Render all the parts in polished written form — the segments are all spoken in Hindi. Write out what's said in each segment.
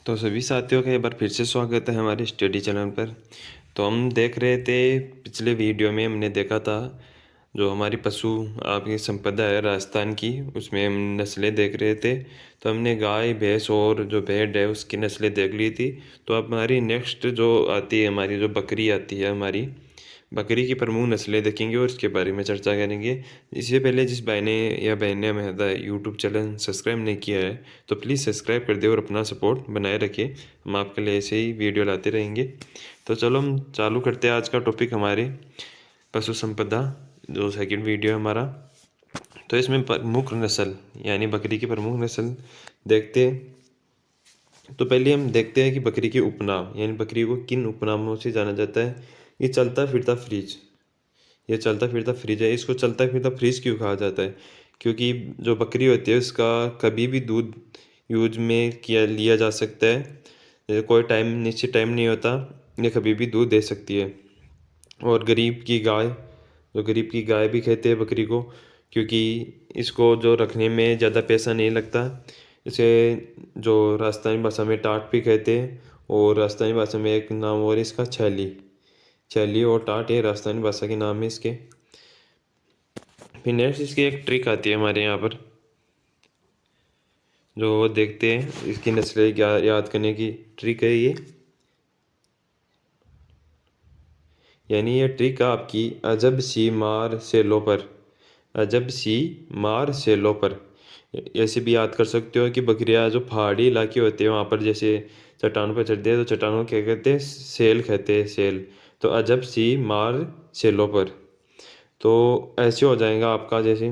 तो सभी साथियों का एक बार फिर से स्वागत है हमारे स्टडी चैनल पर। तो हम देख रहे थे, पिछले वीडियो में हमने देखा था जो हमारी पशु आपकी संपदा है राजस्थान की, उसमें हम नस्लें देख रहे थे। तो हमने गाय भैंस और जो भेड़ है उसकी नस्लें देख ली थी। तो अब हमारी नेक्स्ट जो आती है, हमारी जो बकरी आती है, हमारी बकरी की प्रमुख नस्लें देखेंगे और इसके बारे में चर्चा करेंगे। इससे पहले जिस भाई ने या बहन ने हमारा यूट्यूब चैनल सब्सक्राइब नहीं किया है तो प्लीज़ सब्सक्राइब कर दे और अपना सपोर्ट बनाए रखें। हम आपके लिए ऐसे ही वीडियो लाते रहेंगे। तो चलो हम चालू करते हैं आज का टॉपिक, हमारे पशु संपदा जो सेकंड वीडियो है हमारा। तो इसमें प्रमुख नस्ल यानी बकरी की प्रमुख नस्ल देखते हैं। तो पहले हम देखते हैं कि बकरी के उपनाम यानी बकरी को किन उपनामों से जाना जाता है। ये चलता फिरता फ्रिज, ये चलता फिरता फ्रिज है। इसको चलता फिरता फ्रिज क्यों कहा जाता है? क्योंकि जो बकरी होती है उसका कभी भी दूध यूज में किया लिया जा सकता है। कोई टाइम, निश्चित टाइम नहीं होता, ये कभी भी दूध दे सकती है। और गरीब की गाय, जो गरीब की गाय भी कहते हैं बकरी को, क्योंकि इसको जो रखने में ज़्यादा पैसा नहीं लगता। इसे जो राजस्थानी भाषा में टाट भी कहते हैं, और राजस्थानी भाषा में एक नाम और है इसका छैली। छैली और टाट ये राजस्थानी भाषा के नाम है इसके। फिर नेक्स्ट इसकी एक ट्रिक आती है हमारे यहाँ पर, जो देखते हैं इसकी नस्लें याद करने की ट्रिक है ये। यानी ये ट्रिक आपकी अजब सी मार से लो पर, अजब सी मार से लो पर। ऐसे भी याद कर सकते हो कि बकरियां जो पहाड़ी इलाके होते हैं वहाँ पर जैसे चट्टानों पर चढ़ते हैं तो चट्टानों को क्या कहते हैं? सेल कहते हैं, सेल। तो अजब सी मार सेलों पर। तो ऐसे हो जाएगा आपका, जैसे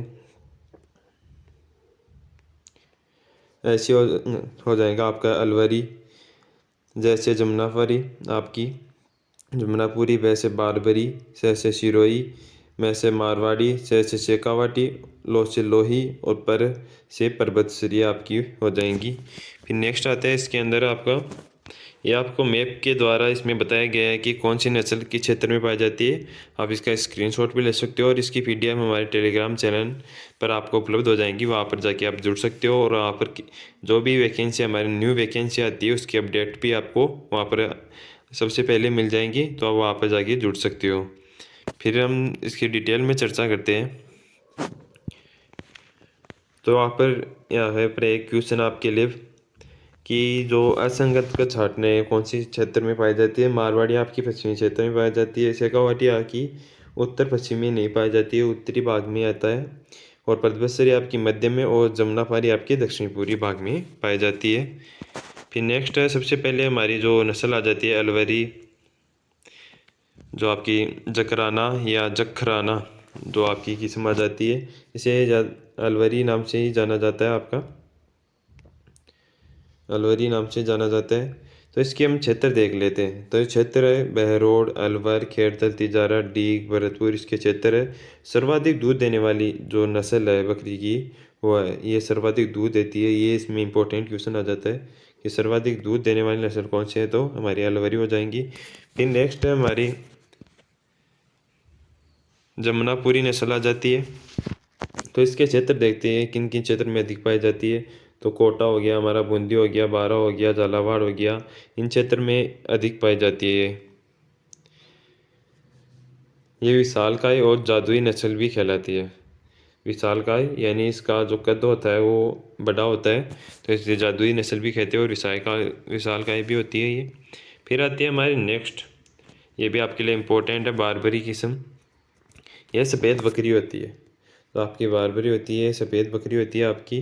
ऐसे हो जाएगा आपका अलवरी, जैसे जमुनापरी आपकी जमुनापुरी, वैसे बारबरी, से सिरोही, में से मारवाड़ी, से शेखावाटी, लो से लोही, और पर से पर्वतश्री आपकी हो जाएंगी। फिर नेक्स्ट आता है इसके अंदर आपका, ये आपको मैप के द्वारा इसमें बताया गया है कि कौन सी नस्ल किस क्षेत्र में पाई जाती है। आप इसका स्क्रीनशॉट भी ले सकते हो और इसकी पीडीएफ हमारे टेलीग्राम चैनल पर आपको उपलब्ध हो जाएंगी। वहाँ पर जाके आप जुड़ सकते हो और वहाँ पर जो भी वैकेंसी, हमारी न्यू वैकेंसी आती है उसकी अपडेट भी आपको वहाँ पर सबसे पहले मिल जाएंगी। तो आप वहाँ पर जाके जुड़ सकते हो। फिर हम इसकी डिटेल में चर्चा करते हैं। तो वहाँ पर यह है पर एक क्वेश्चन आपके लिए कि जो असंगत का छाटने कौन सी क्षेत्र में पाई जाती है? मारवाड़ी आपकी पश्चिमी क्षेत्र में पाई जाती है, शेखावाटी आपकी उत्तर पश्चिमी नहीं पाई जाती है, उत्तरी भाग में आता है, और पर्वतश्री आपकी मध्य में, और जमुनापारी आपकी दक्षिणी पूर्वी भाग में पाई जाती है। फिर नेक्स्ट है, सबसे पहले हमारी जो नस्ल आ जाती है अलवरी, जो आपकी जकराना या जखराना जो आपकी किस्म आ जाती है, इसे अलवरी नाम से ही जाना जाता है, आपका अलवरी नाम से जाना जाता है। तो इसके हम क्षेत्र देख लेते हैं। तो ये क्षेत्र है बहरोड, अलवर, खेड़तल, तिजारा, डीग, भरतपुर इसके क्षेत्र है। सर्वाधिक दूध देने वाली जो नस्ल है बकरी की वो है, ये सर्वाधिक दूध देती है। ये इसमें इंपॉर्टेंट क्वेश्चन आ जाता है कि सर्वाधिक दूध देने वाली नस्ल कौन सी है, तो हमारी अलवरी हो जाएंगी। फिर नेक्स्ट है हमारी जमुनापुरी नस्ल आ जाती है। तो इसके क्षेत्र देखते हैं किन किन क्षेत्र में अधिक पाई जाती है। तो कोटा हो गया हमारा, बूंदी हो गया, बारा हो गया, झालावाड़ हो गया, इन क्षेत्र में अधिक पाई जाती है। ये विशालकाय और जादुई नस्ल भी कहलाती है। विशालकाय यानी इसका जो कद होता है वो बड़ा होता है, तो इसलिए जादुई नस्ल भी कहते हैं, और विशालकाय भी होती है ये। फिर आती है हमारी नेक्स्ट, ये भी आपके लिए इम्पोर्टेंट है, बारबरी किस्म। यह सफ़ेद बकरी होती है। तो आपकी बारबरी होती है, सफ़ेद बकरी होती है आपकी।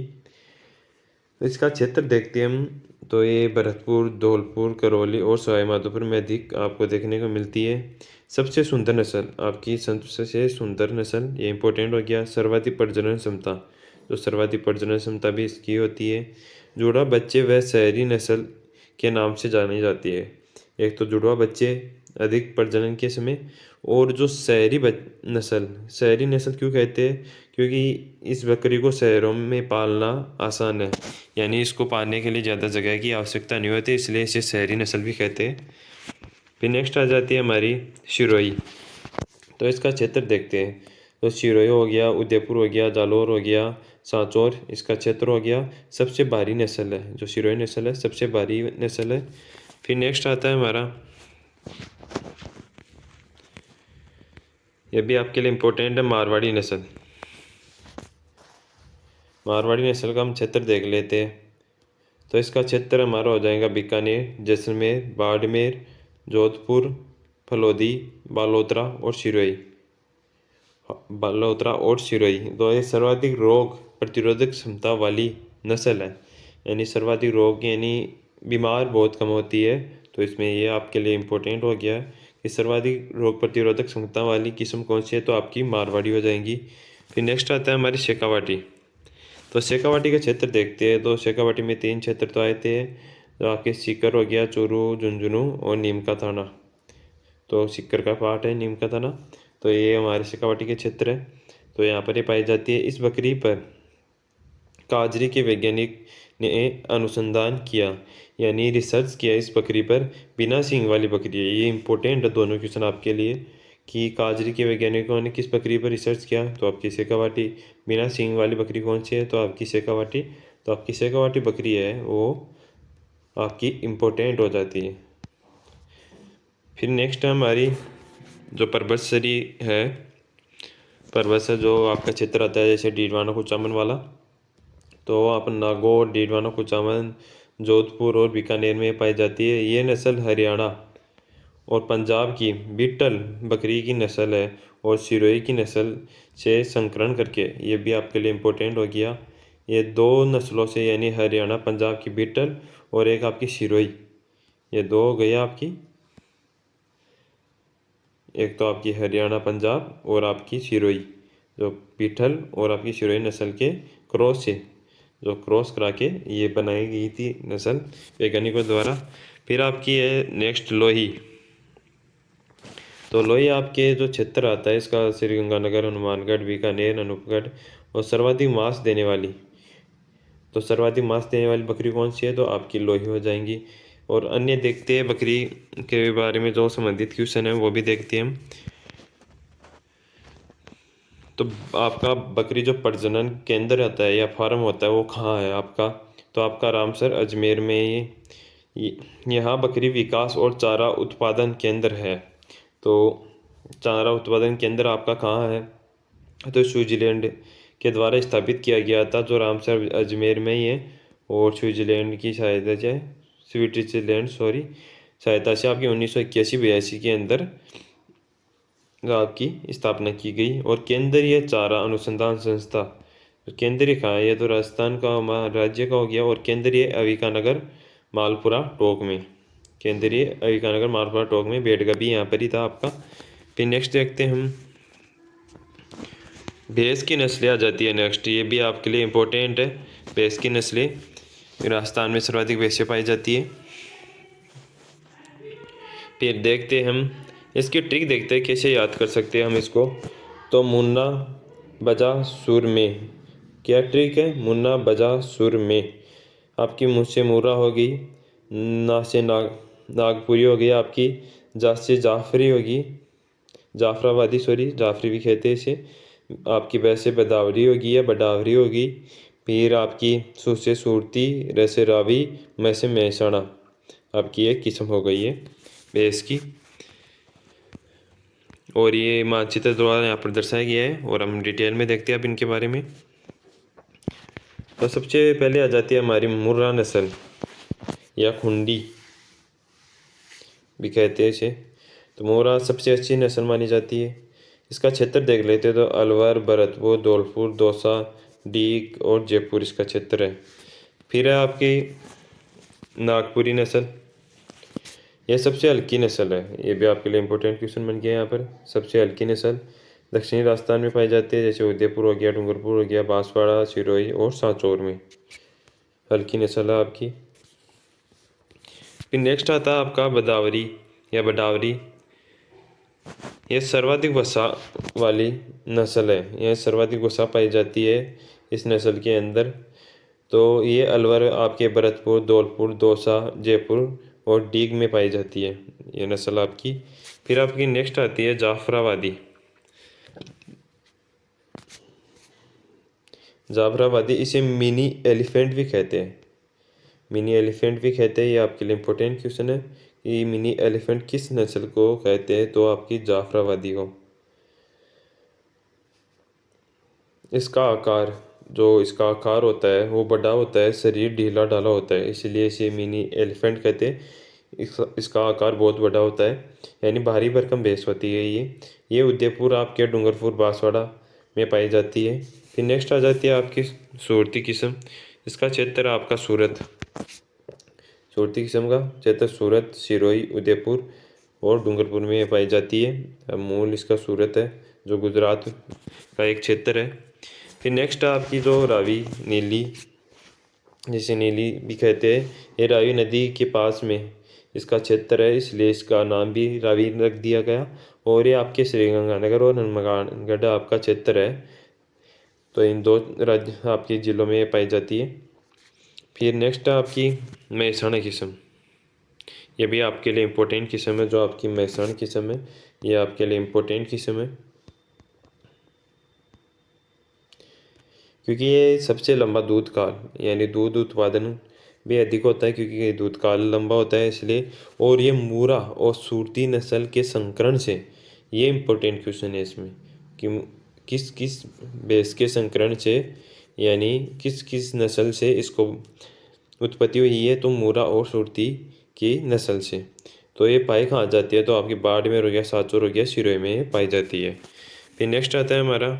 तो इसका क्षेत्र देखते हैं हम, तो ये भरतपुर, धौलपुर, करौली और सवाई माधोपुर में अधिक आपको देखने को मिलती है। सबसे सुंदर नस्ल आपकी, सबसे सुंदर नस्ल, ये इंपॉर्टेंट हो गया। सर्वाधिक प्रजनन क्षमता, तो सर्वाधिक प्रजनन क्षमता भी इसकी होती है। जुड़वा बच्चे व शहरी नस्ल के नाम से जानी जाती है। एक तो जुड़वा बच्चे अधिक प्रजनन के समय, और जो शहरी नस्ल क्यों कहते हैं? क्योंकि इस बकरी को शहरों में पालना आसान है, यानी इसको पालने के लिए ज़्यादा जगह की आवश्यकता नहीं होती, इसलिए इसे शहरी नस्ल भी कहते हैं। फिर नेक्स्ट आ जाती है हमारी शिरोई। तो इसका क्षेत्र देखते हैं। तो सिरोही हो गया, उदयपुर हो गया, जालौर हो गया, सांचौर इसका क्षेत्र हो गया। सबसे भारी नस्ल है जो सिरोही नस्ल है, सबसे भारी नस्ल है। फिर नेक्स्ट आता है हमारा, ये भी आपके लिए इम्पोर्टेंट है, मारवाड़ी नस्ल। मारवाड़ी नस्ल का हम क्षेत्र देख लेते हैं। तो इसका क्षेत्र हमारा हो जाएगा बीकानेर, जैसलमेर, बाड़मेर, जोधपुर, फलोदी, बालोतरा और सिरोही। तो ये सर्वाधिक रोग प्रतिरोधक क्षमता वाली नस्ल है, यानी सर्वाधिक रोग यानी बीमार बहुत कम होती है। तो इसमें ये आपके लिए इम्पोर्टेंट हो गया है कि सर्वाधिक रोग प्रतिरोधक क्षमता वाली किस्म कौन सी है, तो आपकी मारवाड़ी हो जाएंगी। फिर नेक्स्ट आता है हमारी शेखावाटी। तो शेखावाटी का क्षेत्र देखते हैं। तो शेखावाटी में 3 क्षेत्र तो आए थे, तो आपके सीकर हो गया, चूरू, झुंझुनू और नीम का थाना। तो सीकर का पार्ट है नीम का थाना। तो ये हमारे शेखावाटी के क्षेत्र है। तो यहाँ पर ये पाई जाती है। इस बकरी पर काजरी के वैज्ञानिक ने अनुसंधान किया, यानी रिसर्च किया इस बकरी पर। बिना सींग वाली बकरी है, ये इंपॉर्टेंट है दोनों क्वेश्चन आपके लिए कि काजरी के वैज्ञानिकों ने किस बकरी पर रिसर्च किया, तो आपकी शेखावाटी। बिना सींग वाली बकरी कौन सी है, तो आपकी शेखावाटी। तो आपकी शेखावाटी बकरी है वो आपकी इम्पोर्टेंट हो जाती है। फिर नेक्स्ट हमारी जो परबतसरी है, परबतसर जो आपका क्षेत्र आता है, जैसे डीडवाना कुचामन वाला। तो आप नागौर, डीडवाना कुचामन, जोधपुर और बीकानेर में पाई जाती है। ये नस्ल हरियाणा और पंजाब की बीटल बकरी की नस्ल है और सिरोही की नस्ल से संकरण करके, ये भी आपके लिए इम्पोर्टेंट हो गया। ये 2 नस्लों से, यानी हरियाणा पंजाब की बीटल और एक आपकी सिरोही, ये 2 हो गई आपकी। एक तो आपकी हरियाणा पंजाब और आपकी सिरोही, जो बीटल और आपकी सिरोही नस्ल के क्रॉस से, जो क्रॉस करा के ये बनाई गई थी नस्ल वैज्ञानिकों द्वारा। फिर आपकी है नेक्स्ट लोही। तो लोही आपके जो क्षेत्र आता है इसका श्रीगंगानगर, हनुमानगढ़, बीकानेर, अनूपगढ़ और सर्वाधिक मांस देने वाली। तो सर्वाधिक मांस देने वाली बकरी कौन सी है, तो आपकी लोही हो जाएंगी। और अन्य देखते हैं बकरी के बारे में जो संबंधित क्वेश्चन है वो भी देखते हैं हम। तो आपका बकरी जो प्रजनन केंद्र आता है या फार्म होता है वो कहाँ है आपका, तो आपका रामसर अजमेर में यहाँ बकरी विकास और चारा उत्पादन केंद्र है। तो चारा उत्पादन केंद्र आपका कहाँ है, तो स्विट्जरलैंड के द्वारा स्थापित किया गया था, जो रामसर अजमेर में ही है। और स्विट्जरलैंड की सहायता से, सहायता से आपकी 1981-82 के अंदर आपकी स्थापना की गई। और केंद्रीय चारा अनुसंधान संस्था, केंद्रीय कहाँ है, ये तो राजस्थान का राज्य का हो गया। और केंद्रीय अविकानगर मालपुरा टोक में, केंद्रीय अविकानगर मालपुरा टोक में बेडगा भी यहाँ पर ही था आपका। फिर नेक्स्ट देखते हैं हम, भैंस की नस्लें आ जाती है नेक्स्ट, ये भी आपके लिए इम्पोर्टेंट है। भैंस की नस्लें, राजस्थान में सर्वाधिक भैंसें पाई जाती है। फिर देखते हैं हम इसकी ट्रिक, देखते हैं कैसे याद कर सकते हैं हम इसको। तो मुन्ना बजा सुर में, क्या ट्रिक है, मुन्ना बजा सुर में। आपकी मुँह से मुर्रा होगी, ना से नागपुरी हो गई आपकी, जा से जाफरी होगी, जाफराबादी, जाफरी भी कहते हैं इसे। आपकी वैसे बदावरी होगी या बडावरी होगी। फिर आपकी सु से सूरती, र से रावी, मैं से महसाणा, आपकी एक किस्म हो गई है भैंस की। और ये मानचित्र द्वारा यहाँ पर दर्शाया गया है और हम डिटेल में देखते हैं अब इनके बारे में। तो सबसे पहले आ जाती है हमारी मुर्रा नस्ल या खुंडी भी कहते हैं इसे। तो मुर्रा सबसे अच्छी नस्ल मानी जाती है। इसका क्षेत्र देख लेते हैं। तो अलवर, भरतपुर, धौलपुर, दौसा, डीग और जयपुर इसका क्षेत्र है। फिर है आपकी नागपुरी नस्ल, यह सबसे हल्की नस्ल है। ये भी आपके लिए इंपॉर्टेंट क्वेश्चन बन गया यहाँ पर। सबसे हल्की नस्ल दक्षिणी राजस्थान में पाई जाती है, जैसे उदयपुर हो गया, डूंगरपुर हो गया, बांसवाड़ा, सिरोही और सांचौर में हल्की नस्ल है आपकी। फिर नेक्स्ट आता है आपका बदावरी या बडावरी। यह सर्वाधिक वसा वाली नस्ल है, यह सर्वाधिक वसा पाई जाती है इस नस्ल के अंदर। तो ये अलवर, आपके भरतपुर, धौलपुर, दौसा, जयपुर और डीग में पाई जाती है ये नस्ल आपकी। फिर आपकी नेक्स्ट आती है जाफराबादी। जाफराबादी, इसे मिनी एलिफेंट भी कहते हैं। मिनी एलिफेंट भी कहते हैं। ये आपके लिए इम्पोर्टेंट क्वेश्चन है कि मिनी एलिफेंट किस नस्ल को कहते हैं, तो आपकी जाफराबादी को। इसका आकार होता है वो बड़ा होता है, शरीर ढीला ढाला होता है, इसलिए इसे मिनी एलिफेंट कहते हैं। इसका आकार बहुत बड़ा होता है, यानी भारी भरकम भैंस होती है ये उदयपुर आपके डूंगरपुर बांसवाड़ा में पाई जाती है। फिर नेक्स्ट आ जाती है आपकी सूरती किस्म। इसका क्षेत्र आपका सूरती किस्म का क्षेत्र सूरत, सिरोही, उदयपुर और डूंगरपुर में पाई जाती है। अब मूल इसका सूरत है, जो गुजरात का एक क्षेत्र है। फिर नेक्स्ट आपकी जो रावी नीली, जिसे नीली भी कहते हैं, ये रावी नदी के पास में इसका क्षेत्र है, इसलिए इसका नाम भी रावी रख दिया गया। और ये आपके श्रीगंगानगर और हनुमानगढ़ आपका क्षेत्र है। तो इन दो राज्य आपके ज़िलों में ये पाई जाती है। फिर नेक्स्ट आपकी मेहसाणा किस्म। ये भी आपके लिए इम्पोर्टेंट किस्म है, जो आपकी मेहसाणा किस्म है, ये आपके लिए इम्पोर्टेंट किस्म है, क्योंकि ये सबसे लंबा दूध काल, यानी दूध उत्पादन भी अधिक होता है, क्योंकि ये दूध काल लंबा होता है इसलिए। और ये मूरा और सूरती नस्ल के संकरण से, ये इम्पोर्टेंट क्वेश्चन है इसमें कि किस किस भैंस के संकरण से, यानी किस किस नस्ल से इसको उत्पत्ति हुई है, तो मूरा और सूरती की नस्ल से। तो ये पाई कहाँ जाती है, तो आपकी बाड़मेर हो गया, सांचौर हो गया, सिरोही में पाई जाती है। फिर नेक्स्ट आता है हमारा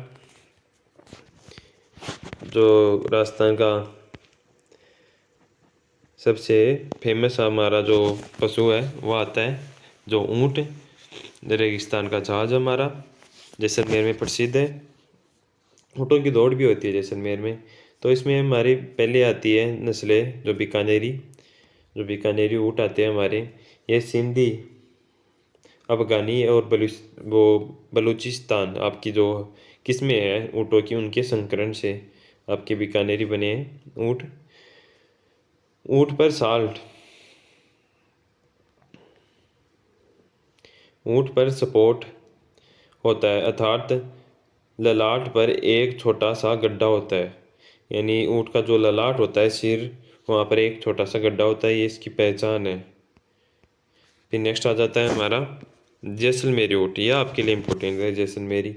जो राजस्थान का सबसे फेमस हमारा जो पशु है वो आता है जो ऊँट। रेगिस्तान का जहाज हमारा जैसलमेर में प्रसिद्ध है। ऊँटों की दौड़ भी होती है जैसलमेर में। तो इसमें हमारी पहले आती है नस्लें जो बीकानेरी ऊँट आते हैं हमारे। ये सिंधी, अफगानी और बलूचिस्तान आपकी जो किस्में हैं ऊँटों की, उनके संकरण से आपके बीकानेरी बने हैं ऊँट। ऊँट पर सपोर्ट होता है, अर्थात ललाट पर एक छोटा सा गड्ढा होता है। यानी ऊँट का जो ललाट होता है, सिर, वहाँ पर एक छोटा सा गड्ढा होता है, ये इसकी पहचान है। फिर नेक्स्ट आ जाता है हमारा जैसलमेरी ऊँट। यह आपके लिए इम्पोर्टेंट है जैसलमेरी,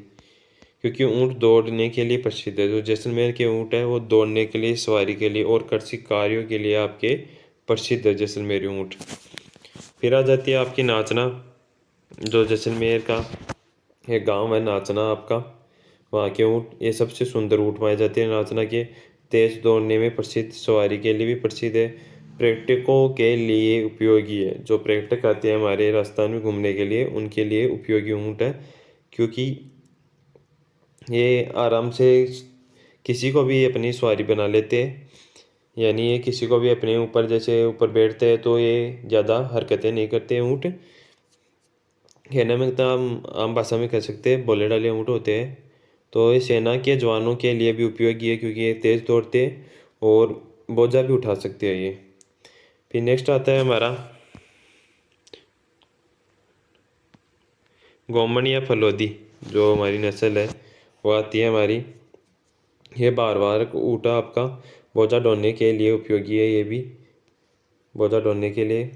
क्योंकि ऊँट दौड़ने के लिए प्रसिद्ध है। जो जैसलमेर के ऊँट है वो दौड़ने के लिए, सवारी के लिए और कृषि कार्यों के लिए आपके प्रसिद्ध है जैसलमेरी ऊँट। फिर आ जाती है आपकी नाचना। जो जैसलमेर का एक गांव है नाचना आपका, वहाँ के ऊँट, ये सबसे सुंदर ऊँट पाए जाते हैं नाचना के। तेज दौड़ने में प्रसिद्ध, सवारी के लिए भी प्रसिद्ध है, पर्यटकों के लिए उपयोगी है। जो पर्यटक आते हैं हमारे राजस्थान में घूमने के लिए, उनके लिए उपयोगी ऊँट है, क्योंकि ये आराम से किसी को भी अपनी सवारी बना लेते हैं। यानी ये किसी को भी अपने ऊपर, जैसे ऊपर बैठते हैं तो ये ज़्यादा हरकतें नहीं करते ऊँट। कहने में तो हम आम भाषा में कह सकते हैं बोले डाले ऊँट होते हैं। तो ये सेना के जवानों के लिए भी उपयोगी है, क्योंकि ये तेज़ दौड़ते हैं और बोझा भी उठा सकते हैं ये। फिर नेक्स्ट आता है हमारा गोमन या फलोदी। जो हमारी नस्ल है वो आती है हमारी। ये बार बार ऊँट आपका बोझा ढोने के लिए उपयोगी है, ये भी बोझा ढोने के लिए।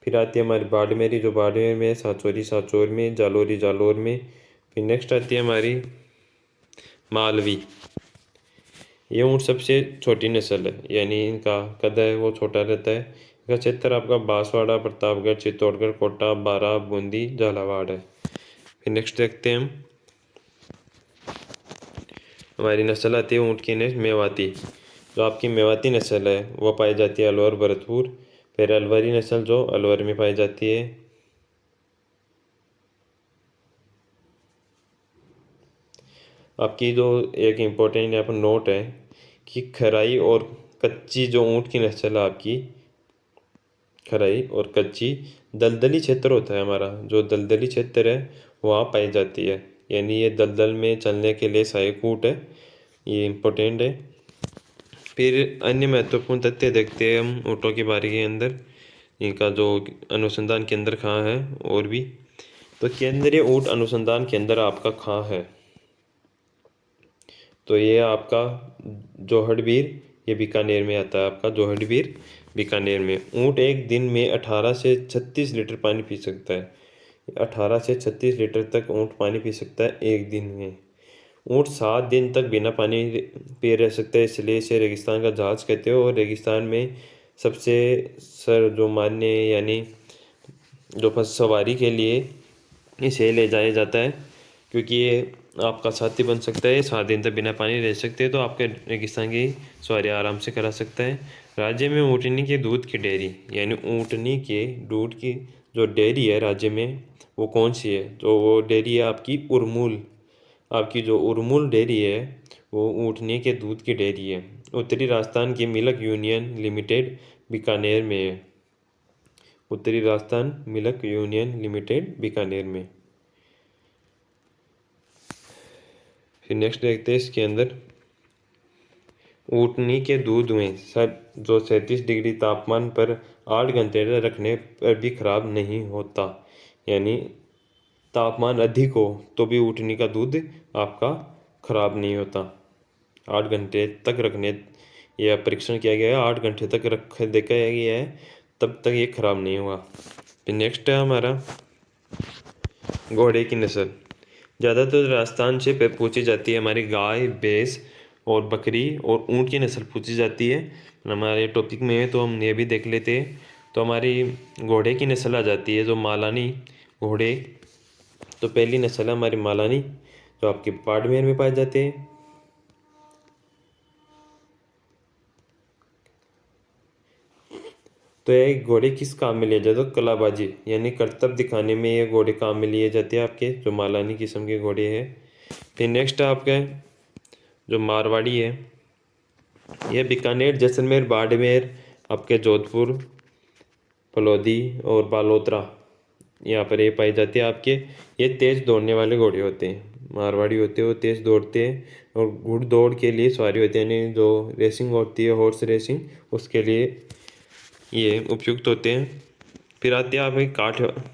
फिर आती है हमारी बाड़मेरी, जो बाड़मेर में, सांचौर में, जालोर में। फिर नेक्स्ट आती है हमारी मालवी। ये ऊँट सबसे छोटी नस्ल है, यानी इनका कद है वो छोटा रहता है। इसका क्षेत्र आपका बांसवाड़ा, प्रतापगढ़, चित्तौड़गढ़, कोटा, बारां, बूंदी, झालावाड़ है। फिर नेक्स्ट देखते हैं हम हमारी नस्ल आती है ऊँट की नेक्स्ट मेवाती। जो आपकी मेवाती नस्ल है वो पाई जाती है अलवर, भरतपुर। फिर अलवरी नस्ल जो अलवर में पाई जाती है। आपकी जो एक इम्पोर्टेंट यहाँ पर नोट है कि खराई और कच्ची, जो ऊँट की नस्ल है आपकी खराई और कच्ची, दलदली क्षेत्र होता है हमारा, जो दलदली क्षेत्र है वहाँ पाई जाती है। यानी ये दलदल में चलने के लिए सहायक ऊँट है, ये इम्पोर्टेंट है। फिर अन्य महत्वपूर्ण तथ्य देखते हैं हम ऊँटों के बारे के अंदर, इनका जो अनुसंधान केंद्र कहाँ है। और भी तो केंद्रीय ऊँट अनुसंधान केंद्र आपका कहाँ है, तो ये आपका जोहड़बीर, ये बीकानेर में आता है आपका जोहड़बीर बीकानेर में। ऊँट एक दिन में 18 से 36 लीटर पानी पी सकता है। 18 से 36 लीटर तक ऊँट पानी पी सकता है एक दिन में। ऊँट 7 दिन तक बिना पानी पिए रह सकता है, इसलिए इसे रेगिस्तान का जहाज कहते हैं। और रेगिस्तान में सबसे जो मान्य यानी जो सवारी के लिए इसे ले जाया जाता है, क्योंकि ये आपका साथी बन सकता है। 7 दिन तक बिना पानी रह सकते हैं, तो आपके रेगिस्तान की सवारी आराम से करा सकता है। राज्य में ऊँटनी के दूध की डेयरी, यानी ऊँटनी के दूध की जो डेयरी है राज्य में, वो कौन सी है? तो वो डेयरी है आपकी उरमूल। आपकी जो उरमूल डेयरी है वो ऊँटनी के दूध की डेयरी है। उत्तरी राजस्थान की मिल्क यूनियन लिमिटेड बीकानेर में है। उत्तरी Rajasthan milk union limited Bikaner में। फिर नेक्स्ट देखते हैं इसके अंदर, ऊँटनी के दूध में जो 37 डिग्री तापमान पर 8 घंटे रखने पर भी खराब नहीं होता। यानी तापमान अधिक हो तो भी ऊँटनी का दूध आपका खराब नहीं होता। 8 घंटे तक रखने, यह परीक्षण किया गया है, 8 घंटे तक रख देखा गया है, तब तक ये खराब नहीं हुआ। फिर नेक्स्ट है हमारा घोड़े की नस्ल। ज़्यादातर राजस्थान से पूछी जाती है हमारी गाय, भैंस और बकरी और ऊँट की नस्ल पूछी जाती है। हमारे टॉपिक में है तो हम ये भी देख लेते हैं। तो हमारी घोड़े की नस्ल आ जाती है जो मालानी घोड़े। तो पहली नस्ल है हमारी मालानी, जो आपके बाड़मेर में पाए जाते हैं। तो ये घोड़े किस काम में लिए जाते हैं? तो कलाबाजी यानी करतब दिखाने में ये घोड़े काम में लिए जाते हैं आपके, जो मालानी किस्म के घोड़े हैं। फिर नेक्स्ट आपका जो मारवाड़ी है, ये बीकानेर, जैसलमेर, बाड़मेर, आपके जोधपुर, फलौदी और बालोतरा, यहाँ पर ये पाई जाती है आपके। ये तेज़ दौड़ने वाले घोड़े होते हैं, मारवाड़ी होते हैं, वो तेज़ दौड़ते हैं और घुड़दौड़ के लिए सवारी होती है, यानी जो रेसिंग होती है हॉर्स रेसिंग, उसके लिए ये उपयुक्त होते हैं। फिर आती है आपकी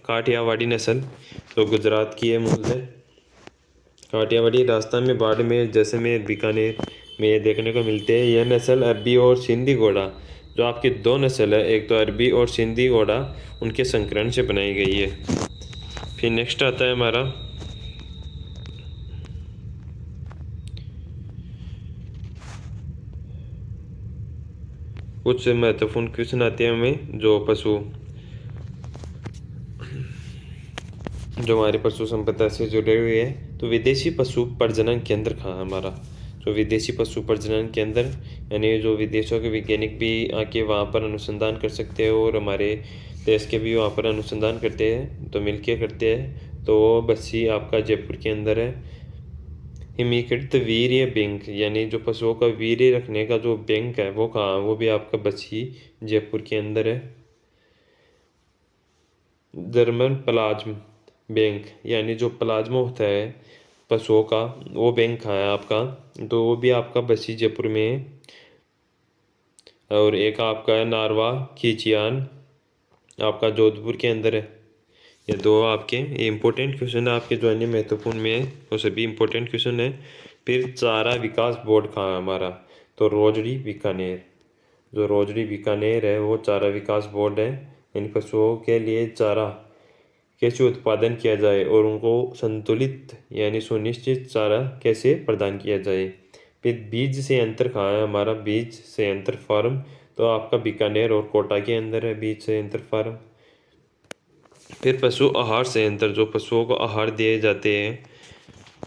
काठियावाड़ी नस्ल, तो गुजरात की है मूलतः। काठियावाड़ी राजस्थान में बाड़मेर, जैसलमेर, बीकानेर में ये देखने को मिलते हैं। यह नस्ल अरबी और सिंधी घोड़ा, जो आपकी दो नस्ल है, एक तो अरबी और सिंधी घोड़ा, उनके संकरण से बनाई गई है। फिर नेक्स्ट आता है हमारा कुछ महत्वपूर्ण क्वेश्चन आते हैं हमें, जो हमारे पशु संपदा से जुड़े हुए हैं। तो विदेशी पशु प्रजनन केंद्र कहाँ है हमारा? जो विदेशी पशु प्रजनन केंद्र, यानी जो विदेशों के वैज्ञानिक भी आके वहाँ पर अनुसंधान कर सकते हैं और हमारे देश के भी वहाँ पर अनुसंधान करते हैं, तो मिलके करते हैं। तो वो बस्सी आपका जयपुर के अंदर है। हिमीकृत वीर्य बैंक, यानी जो पशुओं का वीर्य रखने का जो बैंक है वो कहाँ? वो भी आपका बस्सी जयपुर के अंदर है। जर्मन प्लाज्म बैंक, यानी जो प्लाज्मा होता है पशुओं का, वो बैंक कहाँ है आपका? तो वो भी आपका बस्सी जयपुर में है। और एक आपका है नारवा खीचियान, आपका जोधपुर के अंदर है। ये दो आपके इम्पोर्टेंट क्वेश्चन है आपके, जो अन्य महत्वपूर्ण में है वो सभी इम्पोर्टेंट क्वेश्चन है। फिर चारा विकास बोर्ड कहाँ है हमारा? तो रोजड़ी बीकानेर। जो रोजड़ी बीकानेर है वो चारा विकास बोर्ड है, यानी पशुओं के लिए चारा कैसे उत्पादन किया जाए और उनको संतुलित यानी सुनिश्चित चारा कैसे प्रदान किया जाए। फिर बीज संयंत्र कहाँ है हमारा? बीज संयंत्र फार्म, तो आपका बीकानेर और कोटा के अंदर है बीज संयंत्र फार्म। फिर पशु आहार संयंत्र, जो पशुओं को आहार दिए जाते हैं,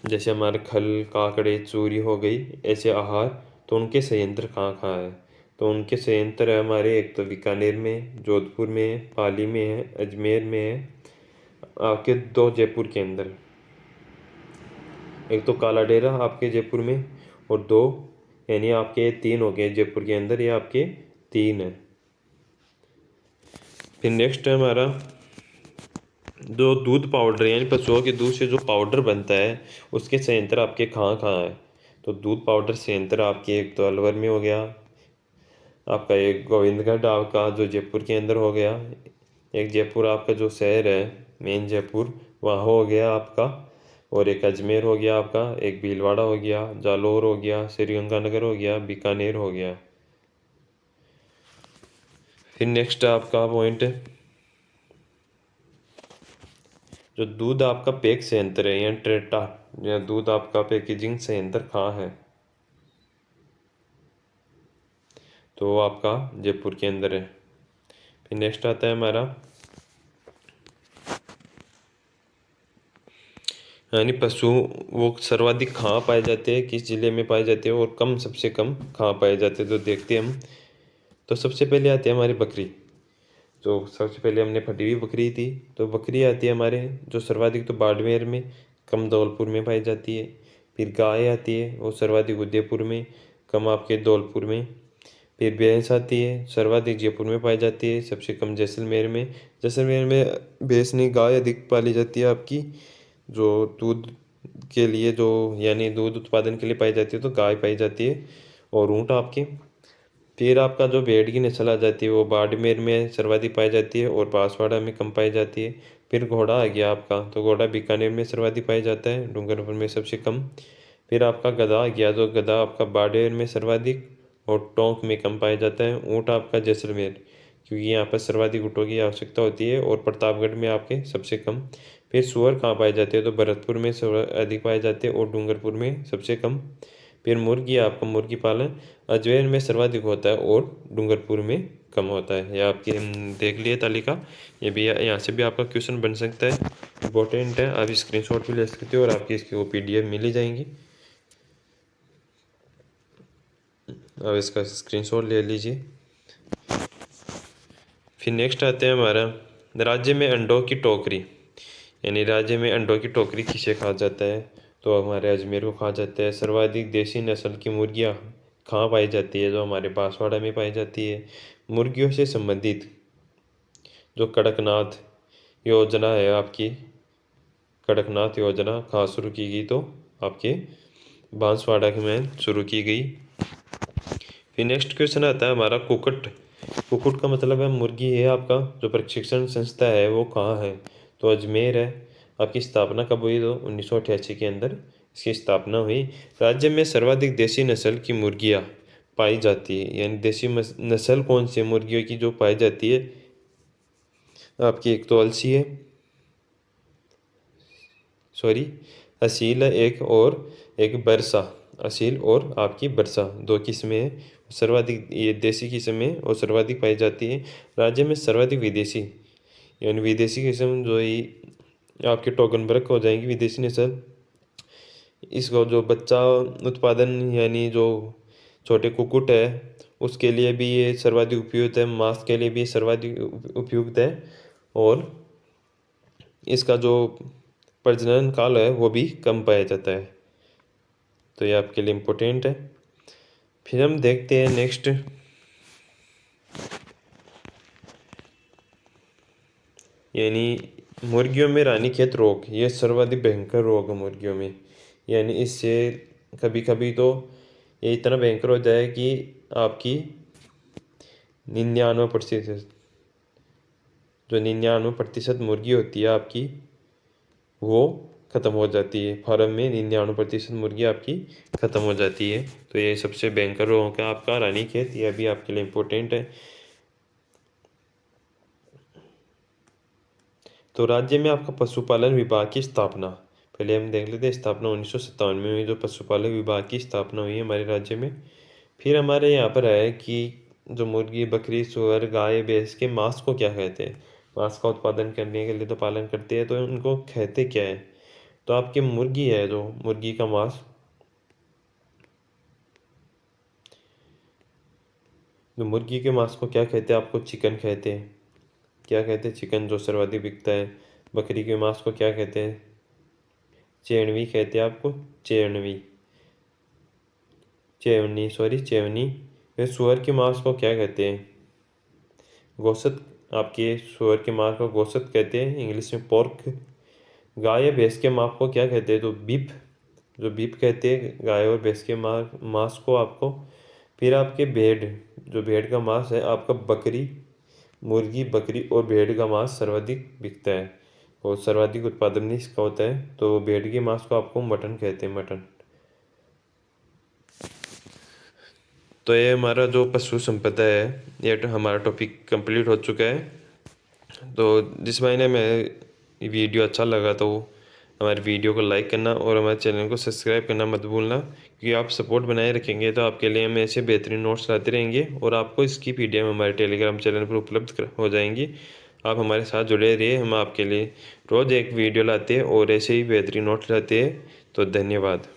जैसे हमारे खल, काकड़े, चूरी हो गई, ऐसे आहार, तो उनके संयंत्र कहाँ कहाँ है? तो उनके संयंत्र है हमारे, एक तो बीकानेर में, जोधपुर में, पाली में है, अजमेर में है, आपके दो जयपुर के अंदर। एक तो काला डेरा आपके जयपुर में, और दो, यानी आपके तीन हो गए जयपुर के अंदर, ये आपके तीन है। फिर नेक्स्ट है हमारा जो दूध पाउडर, यानी पशुओं के दूध से जो पाउडर बनता है उसके संयंत्र आपके कहाँ कहाँ है? तो दूध पाउडर संयंत्र आपके एक तो अलवर में हो गया, आपका एक गोविंदगढ़ आपका जो जयपुर के अंदर हो गया, एक जयपुर आपका जो शहर है मेन जयपुर, वहाँ हो गया आपका, और एक अजमेर हो गया आपका, एक भीलवाड़ा हो गया, जालौर हो गया, श्रीगंगानगर हो गया, बीकानेर हो गया। फिर नेक्स्ट आपका पॉइंट है जो दूध आपका पैक संयंत्र है या ट्रेटा, या दूध आपका पैकेजिंग संयंत्र कहाँ है, तो वो आपका जयपुर के अंदर है। फिर नेक्स्ट आता है हमारा यानी पशु वो सर्वाधिक कहाँ पाए जाते हैं, किस जिले में पाए जाते हैं, और कम सबसे कम कहाँ पाए जाते हैं, तो देखते हैं हम। तो सबसे पहले आती है हमारी बकरी। तो सबसे पहले हमने फटी हुई बकरी थी, तो बकरी आती है हमारे जो सर्वाधिक तो बाड़मेर में, कम धौलपुर में पाई जाती है। फिर गाय आती है, वो सर्वाधिक उदयपुर में, कम आपके धौलपुर में। फिर भैंस आती है, सर्वाधिक जयपुर में पाई जाती है, सबसे कम जैसलमेर में। जैसलमेर में भैंस नहीं गाय अधिक पाली जाती है आपकी, जो दूध के लिए जो यानी दूध उत्पादन के लिए पाई जाती है तो गाय पाई जाती है, और ऊँट आपके। फिर आपका जो भेड़ की नस्ल आ जाती है वो बाड़मेर में सर्वाधिक पाई जाती है और बांसवाड़ा में कम पाई जाती है। फिर घोड़ा आ गया आपका, तो घोड़ा बीकानेर में सर्वाधिक पाया जाता है, डूंगरपुर में सबसे कम। फिर आपका गधा आ गया, तो गधा आपका बाड़मेर में सर्वाधिक और टोंक में कम पाया जाता है। ऊँट आपका जैसलमेर, क्योंकि यहाँ पर सर्वाधिक ऊँटों की आवश्यकता होती है, और प्रतापगढ़ में आपके सबसे कम। फिर सुअर कहाँ पाए जाते हैं, तो भरतपुर में अधिक पाए जाते हैं और डूंगरपुर में सबसे कम। फिर मुर्गी आपका मुर्गी पालन अजमेर में सर्वाधिक होता है और डूंगरपुर में कम होता है। यह आपकी हम देख लिए तालिका, ये भी यहाँ से भी आपका क्वेश्चन बन सकता है, इम्पोर्टेंट है। आप स्क्रीनशॉट भी ले सकते हो और आपकी इसकी वो PDF मिल ही जाएंगी, आप इसका स्क्रीनशॉट ले लीजिए। फिर नेक्स्ट आते हैं हमारा राज्य में अंडों की टोकरी, यानी राज्य में अंडों की टोकरी किसे कहा जाता है, तो हमारे अजमेर को कहा जाता है। सर्वाधिक देसी नस्ल की मुर्गियाँ कहाँ पाई जाती है, जो हमारे बांसवाड़ा में पाई जाती है। मुर्गियों से संबंधित जो कड़कनाथ योजना है आपकी, कड़कनाथ योजना कहाँ शुरू की गई, तो आपके बांसवाड़ा में शुरू की गई। फिर नेक्स्ट क्वेश्चन आता है हमारा कुक्कुट। कुक्कुट का मतलब है मुर्गी है आपका, जो प्रशिक्षण संस्था है वो कहाँ है, तो अजमेर है। आपकी स्थापना कब हुई, तो 1988 के अंदर इसकी स्थापना हुई। राज्य में सर्वाधिक देसी नस्ल की मुर्गियाँ पाई जाती है, यानी देसी नस्ल कौन सी मुर्गियों की जो पाई जाती है आपकी, एक तो अलसी है, सॉरी असील है एक, और एक बरसा। असील और आपकी बरसा, दो किस्में हैं। सर्वाधिक ये देसी किस्में और सर्वाधिक पाई जाती है। राज्य में सर्वाधिक विदेशी, यानी विदेशी किस्म जो ये आपके टोगनबर्ग हो जाएंगी विदेशी नस्ल। इसको जो बच्चा उत्पादन यानी जो छोटे कुक्कुट है उसके लिए भी ये सर्वाधिक उपयुक्त है, मांस के लिए भी सर्वाधिक उपयुक्त है, और इसका जो प्रजनन काल है वो भी कम पाया जाता है, तो ये आपके लिए इम्पोर्टेंट है। फिर हम देखते हैं नेक्स्ट, यानी मुर्गियों में रानीखेत रोग, ये सर्वाधिक भयंकर रोग है मुर्गियों में। यानी इससे कभी कभी तो ये इतना भयंकर हो जाए कि आपकी 99%, जो 99% मुर्गी होती है आपकी वो ख़त्म हो जाती है। फार्म में 99% मुर्गी आपकी ख़त्म हो जाती है, तो ये सबसे भयंकर रोग है आपका रानीखेत, यह भी आपके लिए इम्पोर्टेंट है। तो राज्य में आपका पशुपालन विभाग की स्थापना, पहले हम देख लेते हैं स्थापना 1957 में हुई, जो पशुपालन विभाग की स्थापना हुई है हमारे राज्य में। फिर हमारे यहाँ पर है कि जो मुर्गी बकरी सुअर गाय भैंस के मांस को क्या कहते हैं, मांस का उत्पादन करने के लिए तो पालन करते हैं, तो उनको कहते क्या है, तो आपकी मुर्गी है, जो मुर्गी का मांस, जो मुर्गी के मांस को क्या कहते हैं, आपको चिकन कहते हैं। क्या कहते हैं, चिकन जो सर्वाधिक बिकता है। बकरी के मांस को क्या कहते हैं, चेवनी कहते हैं आपको, चेवनी, चेवनी सॉरी चेवनी। फिर सुअर के मांस को क्या कहते हैं, गोश्त। आपके सुअर के मांस को गोश्त कहते हैं, इंग्लिश में पोर्क। गाय या भैंस के मांस को क्या कहते हैं, तो बीफ, जो बीफ कहते हैं गाय और भैंस के मांस को आपको। फिर आपके भेड़, जो भेड़ का मांस है आपका, बकरी मुर्गी बकरी और भेड़ का मांस सर्वाधिक बिकता है। और सर्वाधिक उत्पादन भी इसका होता है। तो भेड़ के मांस को आपको मटन कहते हैं, मटन। तो ये हमारा जो पशु संपदा है, ये तो हमारा टॉपिक कंप्लीट हो चुका है। तो जिस भाई ने मैं वीडियो अच्छा लगा तो हमारे वीडियो को लाइक करना और हमारे चैनल को सब्सक्राइब करना मत भूलना, क्योंकि आप सपोर्ट बनाए रखेंगे तो आपके लिए हम ऐसे बेहतरीन नोट्स लाते रहेंगे और आपको इसकी PDF हमारे टेलीग्राम चैनल पर उपलब्ध हो जाएंगी। आप हमारे साथ जुड़े रहिए, हम आपके लिए रोज़ एक वीडियो लाते हैं और ऐसे ही बेहतरीन नोट्स लाते हैं। तो धन्यवाद।